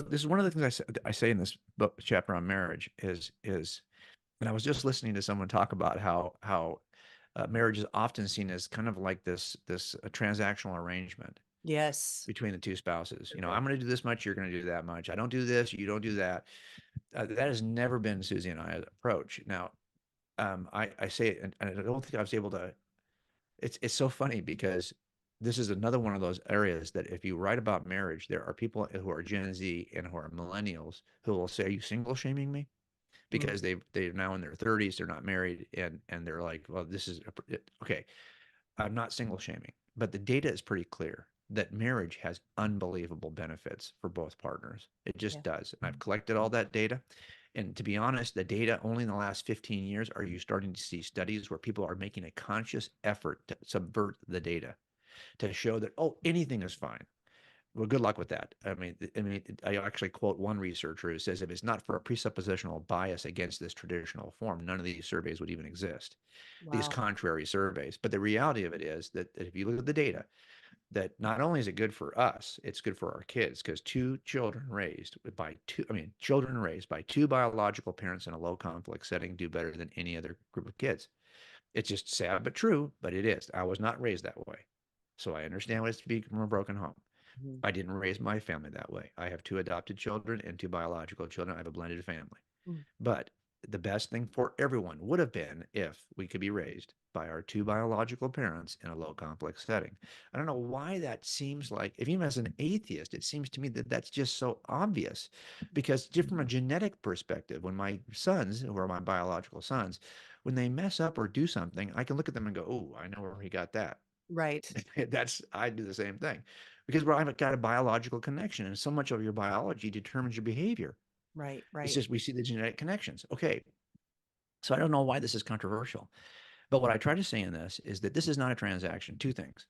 this is one of the things I say in this book chapter on marriage is, and I was just listening to someone talk about how marriage is often seen as kind of like this transactional arrangement Yes. between the two spouses. You know, Okay. I'm going to do this much, you're going to do that much. I don't do this, you don't do that. That has never been Susie and I's approach. Now, I say it, and I don't think I was able to. It's so funny because this is another one of those areas that if you write about marriage, there are people who are Gen Z and who are millennials who will say, "Are you single shaming me?" Because Mm, they're now in their 30s, they're not married, and they're like, "Well, this is okay." I'm not single shaming, but the data is pretty clear that marriage has unbelievable benefits for both partners. It yeah. just does. And I've collected all that data. And to be honest, the data only in the last 15 years are you starting to see studies where people are making a conscious effort to subvert the data to show that, oh, anything is fine. Well, good luck with that. I mean, I actually quote one researcher who says if it's not for a presuppositional bias against this traditional form, none of these surveys would even exist, these Wow. contrary surveys. But the reality of it is that if you look at the data, that not only is it good for us, it's good for our kids because children raised by two biological parents in a low conflict setting do better than any other group of kids. It's just sad but true, but it is. I was not raised that way. So I understand what it's to be from a broken home. Mhm. I didn't raise my family that way. I have two adopted children and two biological children. I have a blended family. Mm. But the best thing for everyone would have been if we could be raised by our two biological parents in a low complex setting. I don't know why that seems like, if even as an atheist, it seems to me that that's just so obvious because just from a genetic perspective, when my sons, who are my biological sons, when they mess up or do something, I can look at them and go, oh, I know where he got that. Right. I do the same thing because I've got a biological connection and so much of your biology determines your behavior. Right. It's Right. just we see the genetic connections. Okay. So I don't know why this is controversial, but what I try to say in this is that this is not a transaction. Two things.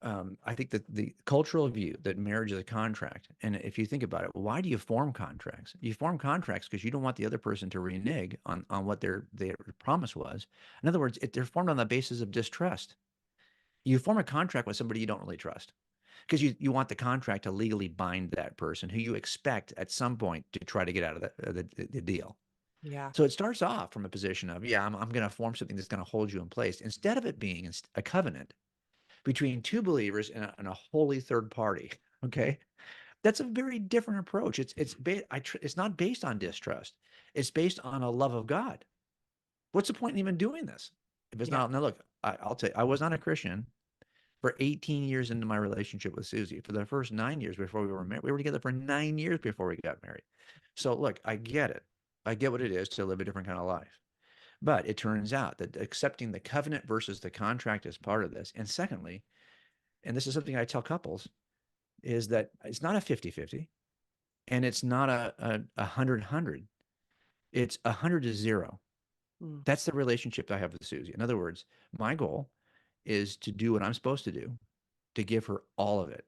I think that the cultural view that marriage is a contract, and if you think about it, why do you form contracts? You form contracts because you don't want the other person to renege on what their promise was. In other words, they're formed on the basis of distrust. You form a contract with somebody you don't really trust because you want the contract to legally bind that person who you expect at some point to try to get out of the deal. Yeah. So it starts off from a position of, yeah, I'm going to form something that's going to hold you in place instead of it being a covenant between two believers and a holy third party. Okay. That's a very different approach. It's not based on distrust. It's based on a love of God. What's the point in even doing this? If it's Yeah. not, now look, I'll tell you, I was not a Christian for 18 years into my relationship with Susie. For the first 9 years before we were married, we were together for 9 years before we got married. So look, I get it. I get what it is to live a different kind of life. But it turns out that accepting the covenant versus the contract is part of this. And secondly, and this is something I tell couples, is that it's not a 50-50 and it's not a 100-100. It's 100-0. Mm. That's the relationship I have with Susie. In other words, my goal is to do what I'm supposed to do to give her all of it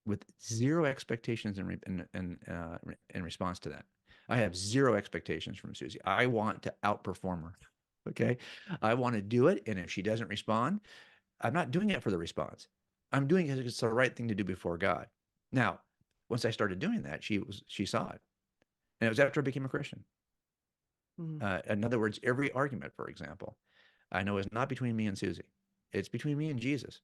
with zero expectations in response to that. I have zero expectations from Susie. I want to outperform her. Okay. I want to do it. And if she doesn't respond, I'm not doing it for the response. I'm doing it because it's the right thing to do before God. Now, once I started doing that, she saw it. And it was after I became a Christian. Mm. In other words, every argument, for example, I know is not between me and Susie. It's between me and Jesus.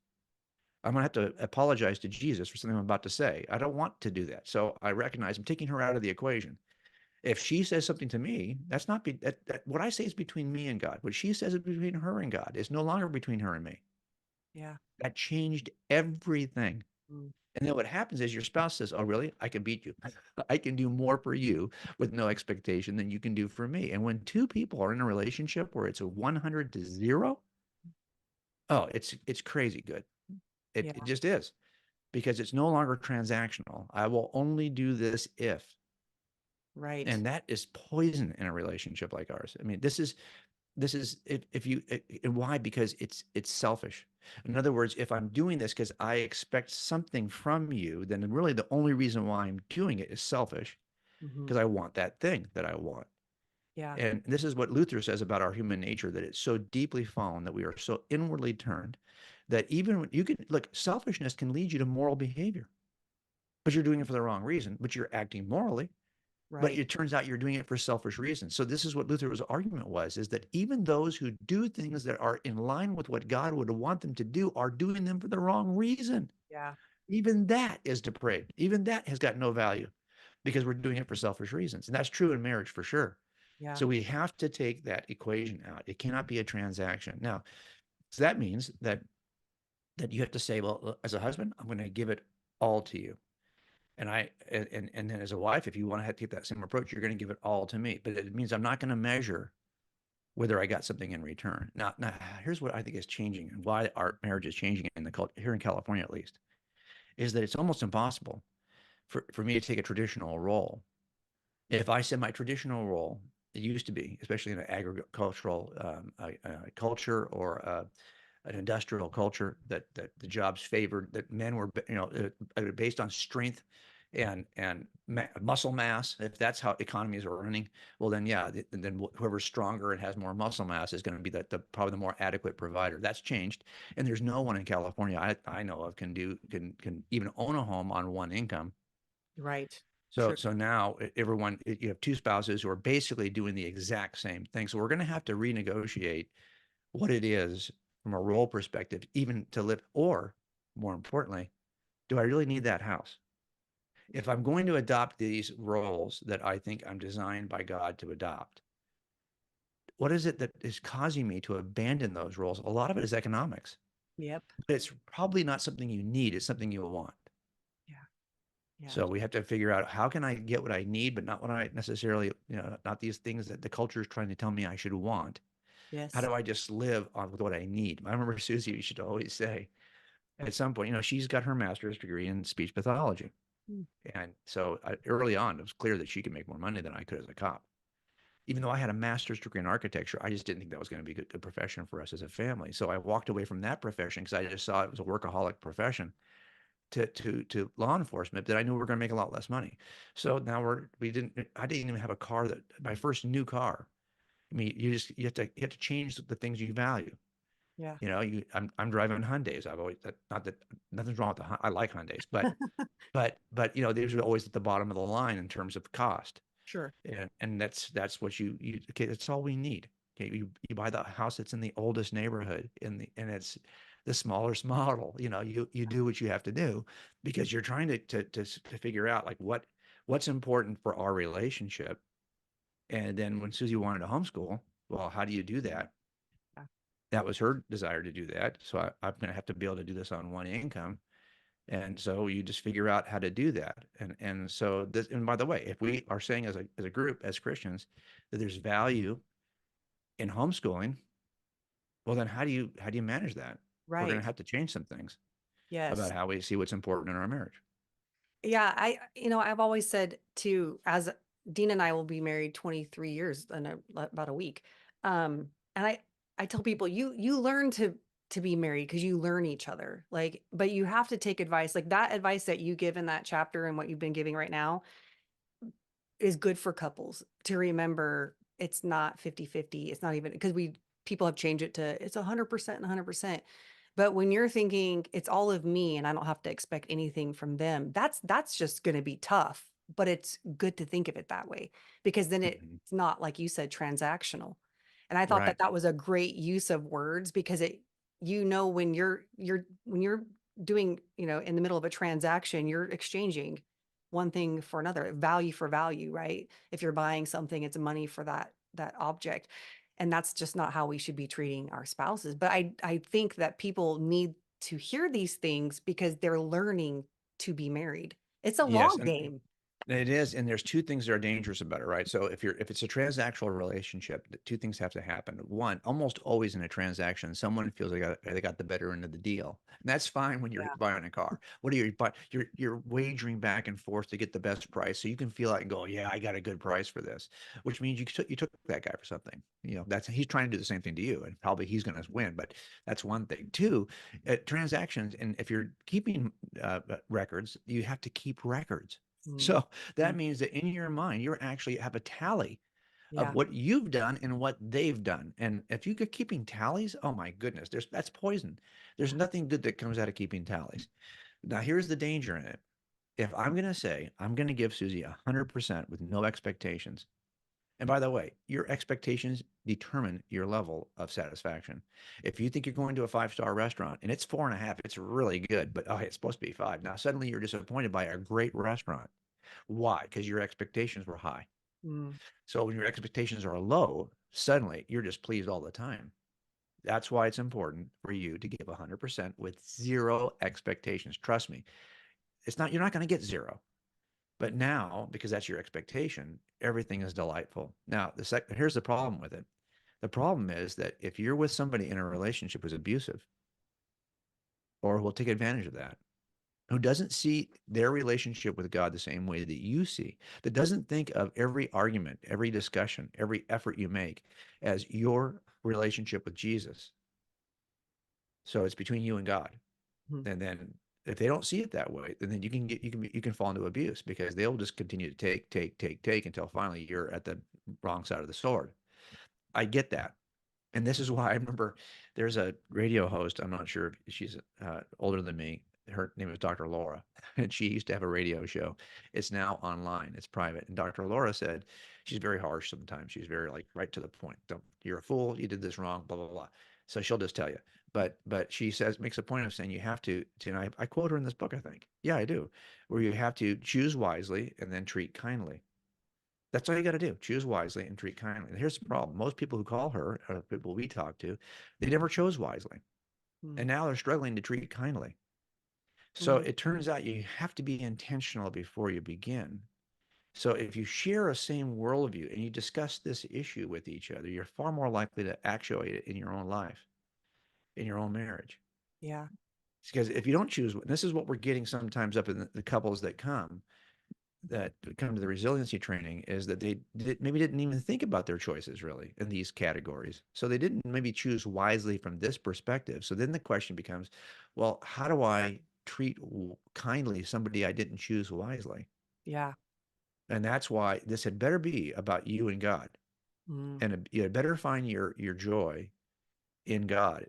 I'm going to have to apologize to Jesus for something I'm about to say. I don't want to do that. So I recognize I'm taking her out of the equation. If she says something to me, that's not what I say is between me and God. What she says is between her and God. It's no longer between her and me. Yeah. That changed everything. Mm. And then what happens is your spouse says, "Oh, really? I can beat you. I can do more for you with no expectation than you can do for me." And when two people are in a relationship where it's a 100-0, oh, it's crazy good. It Yeah. just is because it's no longer transactional. I will only do this if. Right. And that is poison in a relationship like ours. I mean, this is if you and why? Because it's selfish. In other words, if I'm doing this because I expect something from you, then really the only reason why I'm doing it is selfish Hmm. because I want that thing that I want. Yeah. And this is what Luther says about our human nature, that it's so deeply fallen, that we are so inwardly turned, that even when you can look, selfishness can lead you to moral behavior. but you're doing it for the wrong reason, but you're acting morally. But Right. it turns out you're doing it for selfish reasons. So this is what Luther's argument was, is that even those who do things that are in line with what God would want them to do are doing them for the wrong reason. Yeah. Even that is depraved. Even that has got no value because we're doing it for selfish reasons. And that's true in marriage for sure. Yeah. So we have to take that equation out. It cannot be a transaction. Now, so that means that you have to say, well, as a husband, I'm going to give it all to you. And then as a wife, if you want to take that same approach, you're going to give it all to me. But it means I'm not going to measure whether I got something in return. Now, here's what I think is changing and why our marriage is changing in the culture here in California, at least, is that it's almost impossible for me to take a traditional role. If I said my traditional role, it used to be, especially in an agricultural culture or an industrial culture, that the jobs favored, that men were, based on strength and muscle mass. If that's how economies are running, well, then yeah, then whoever's stronger and has more muscle mass is going to be the probably the more adequate provider. That's changed, and there's no one in California I know of can even own a home on one income. Right. So True. so now everyone, you have two spouses who are basically doing the exact same thing. So we're going to have to renegotiate what it is from a role perspective, even to live, or more importantly, do I really need that house? If I'm going to adopt these roles that I think I'm designed by God to adopt, what is it that is causing me to abandon those roles? A lot of it is economics, Yep. but it's probably not something you need. It's something you want. Yeah. Yeah. So we have to figure out, how can I get what I need, but not what I necessarily, not these things that the culture is trying to tell me I should want. How Yes. do I just live on with what I need? I remember Susie used to always say, at some point, she's got her master's degree in speech pathology. Mm. And so early on, it was clear that she could make more money than I could as a cop. Even though I had a master's degree in architecture, I just didn't think that was going to be a good profession for us as a family. So I walked away from that profession because I just saw it was a workaholic profession to law enforcement that I knew we were going to make a lot less money. So now I didn't even have a car, that my first new car. I mean, you have to change the things you value. Yeah. I'm driving Hyundais. I've always, not that nothing's wrong with I like Hyundais, but these are always at the bottom of the line in terms of cost. Sure. And that's what okay, that's all we need. Okay, you buy the house that's in the oldest neighborhood and it's the smallest model. You do what you have to do because you're trying to figure out like what's important for our relationship. And then when Susie wanted to homeschool, well, how do you do that? Yeah. That was her desire to do that. So I'm going to have to be able to do this on one income. And so you just figure out how to do that. And so this, and by the way, if we are saying as a group, as Christians, that there's value in homeschooling, well, then how do you manage that? We're going Right. to have to change some things about Yes. how we see what's important in our marriage. Yeah. I've always said too, as Dean and I will be married 23 years in about a week. And I tell people, you learn to be married because you learn each other. Like, but you have to take advice. Like that advice that you give in that chapter and what you've been giving right now is good for couples to remember. It's not 50-50. It's not even because people have changed it to it's 100% and 100%. But when you're thinking it's all of me and I don't have to expect anything from them, that's just going to be tough. But it's good to think of it that way because then it's Mhm. not, like you said, transactional. And I thought Right. that was a great use of words because when you're doing, in the middle of a transaction, you're exchanging one thing for another, value for value, right? If you're buying something, it's money for that object. And that's just not how we should be treating our spouses. But I think that people need to hear these things because they're learning to be married. It's a Yes. long game. It is, and there's two things that are dangerous about it, right? So if it's a transactional relationship, the two things have to happen. One, almost always in a transaction, someone feels they got the better end of the deal, and that's fine when you're Yeah. buying a car. What are you but you're wagering back and forth to get the best price, so you can feel like and go, yeah, I got a good price for this, which means you took that guy for something. That's he's trying to do the same thing to you, and probably he's going to win. But that's one thing. Two, transactions, and if you're keeping records, you have to keep records. Mm. So that Mm. means that in your mind, you're actually have a tally of Yeah. what you've done and what they've done. And if you get keeping tallies, oh my goodness, that's poison. There's Yeah. nothing good that comes out of keeping tallies. Now, here's the danger in it. if I'm going to say I'm going to give Susie 100% with no expectations, and by the way, your expectations determine your level of satisfaction. If you think you're going to a 5-star restaurant and it's 4.5, it's really good, but oh, it's supposed to be 5. Now suddenly you're disappointed by a great restaurant. Why? Because your expectations were high. Mm. So when your expectations are low, suddenly you're just pleased all the time. That's why it's important for you to give 100% with zero expectations. Trust me, you're not going to get zero. But now, because that's your expectation, everything is delightful. Now, here's the problem with it. The problem is that if you're with somebody in a relationship who's abusive or will take advantage of that, who doesn't see their relationship with God the same way that you see, that doesn't think of every argument, every discussion, every effort you make as your relationship with Jesus. So it's between you and God. Mhm. And then if they don't see it that way, then you can fall into abuse because they'll just continue to take until finally you're at the wrong side of the sword. I get that. And this is why I remember there's a radio host. I'm not sure if she's older than me. Her name is Dr. Laura, and she used to have a radio show. It's now online. It's private. And Dr. Laura said she's very harsh sometimes. She's very like right to the point. Don't, you're a fool. You did this wrong. Blah blah blah. So she'll just tell you. But she says makes a point of saying you have to. And I quote her in this book. I think yeah I do, where you have to choose wisely and then treat kindly. That's all you got to do. Choose wisely and treat kindly. And here's the problem. Most people who call her, people we talk to, they never chose wisely. And Mm. now they're struggling to treat kindly. So Mhm. it turns out you have to be intentional before you begin. So if you share a same worldview and you discuss this issue with each other, you're far more likely to actuate it in your own life, in your own marriage. Yeah. Because if you don't choose, this is what we're getting sometimes up in the couples that come to the resiliency training is that maybe didn't even think about their choices really in these categories. So they didn't maybe choose wisely from this perspective. So then the question becomes, well, how do I treat kindly somebody I didn't choose wisely? Yeah. And that's why this had better be about you and God. Mm. And you had better find your joy in God